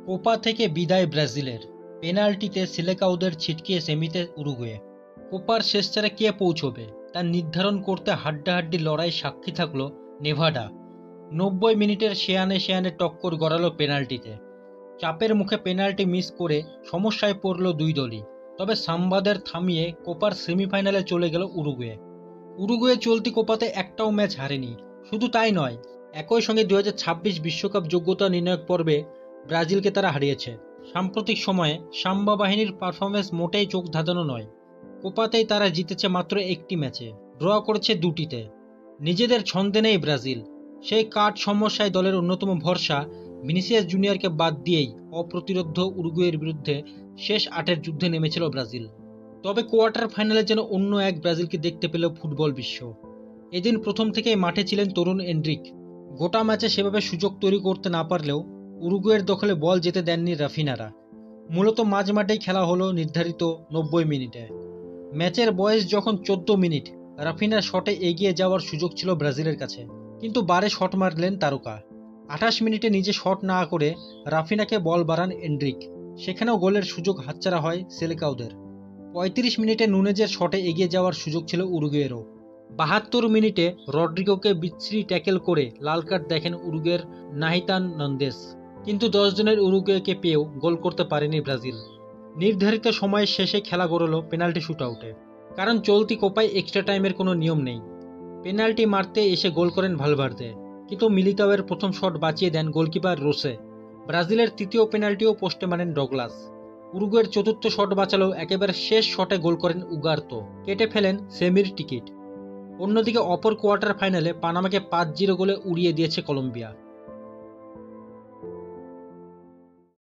Copa থেকে বিদায় ব্রাজিলের, পেনাল্টিতে সিলেকাউদের ছিটকিয়ে সেমিতে উরুগুয়ে। কোপার শেষ চারে কে পৌঁছবে তা নির্ধারণ করতে হাড্ডাহাড্ডি লড়াই সাক্ষী থাকল নেভাডা। 90 মিনিটের শেয়ানে শেয়ানে টক্কর গড়ালো পেনাল্টিতে। চাপের মুখে পেনাল্টি মিস করে সমস্যায় পড়ল দুই দলই। তবে সাম্বাদের থামিয়ে কোপার সেমিফাইনালে চলে গেল উরুগুয়ে। উরুগুয়ে চলতি কোপাতে একটাও ম্যাচ হারেনি। শুধু তাই নয়, একই সঙ্গে 2026 বিশ্বকাপ যোগ্যতা নির্ণায়ক পর্বে ব্রাজিলকে তারা হারিয়েছে। সাম্প্রতিক সময়ে সাম্বা বাহিনীর পারফরমেন্স মোটেই চোখ ধাঁধানো নয়। কোপাতেই তারা জিতেছে মাত্র একটি ম্যাচে, ড্র করেছে দুটিতে। নিজেদের ছন্দে নেই ব্রাজিল। সেই কাঠ সমস্যায় দলের অন্যতম ভরসা ভিনিসিয়াস জুনিয়রকে বাদ দিয়েই অপ্রতিরোধ্য উরুগুয়ের বিরুদ্ধে শেষ 8-এর যুদ্ধে নেমেছিল ব্রাজিল। তবে কোয়ার্টার ফাইনালে যেন অন্য এক ব্রাজিলকে দেখতে পেল ফুটবল বিশ্ব। এদিন প্রথম থেকেই মাঠে ছিলেন তরুণ এনরিক। গোটা ম্যাচে সেভাবে সুযোগ তৈরি করতে না পারলেও উরুগুয়ের দখলে বল যেতে দেননি রাফিনারা। মূলত মাঝ মাঠেই খেলা হলো নির্ধারিত 90 মিনিটে। ম্যাচের বয়স যখন 14 মিনিট, রাফিনার শটে এগিয়ে যাওয়ার সুযোগ ছিল ব্রাজিলের কাছে, কিন্তু বারে শট মারলেন তারকা। 28 মিনিটে নিজে শট না করে রাফিনাকে বল বাড়ান এনরিক। সেখানেও গোলের সুযোগ হাতছাড়া হয় সেলেকাউদের। 35 মিনিটে নুনেজের শটে এগিয়ে যাওয়ার সুযোগ ছিল উরুগুয়েরও। 72 মিনিটে রড্রিগোকে বিচ্ছিরি ট্যাকেল করে লাল কার্ড দেখেন উরুগুয়ের নাহিতান নন্দেস। কিন্তু 10 জনের উরুগুয়েকে পেয়েও গোল করতে পারেনি ব্রাজিল। নির্ধারিত সময়ের শেষে খেলা গড়ল পেনাল্টি শুটআউটে। কারণ চলতি কোপায় এক্সট্রা টাইমের কোনো নিয়ম নেই। পেনাল্টি মারতে এসে গোল করেন ভালভার্দে, কিন্তু মিলিতাওয়ের প্রথম শট বাঁচিয়ে দেন গোলকিপার রোসে। ব্রাজিলের তৃতীয় পেনাল্টিও পোস্টে মারেন ডগলাস। উরুগুয়ের চতুর্থ শট বাঁচালেও একেবারে শেষ শটে গোল করেন উগার্তো, কেটে ফেলেন সেমির টিকিট। অন্যদিকে অপর কোয়ার্টার ফাইনালে পানামাকে 5-0 গোলে উড়িয়ে দিয়েছে কলম্বিয়া।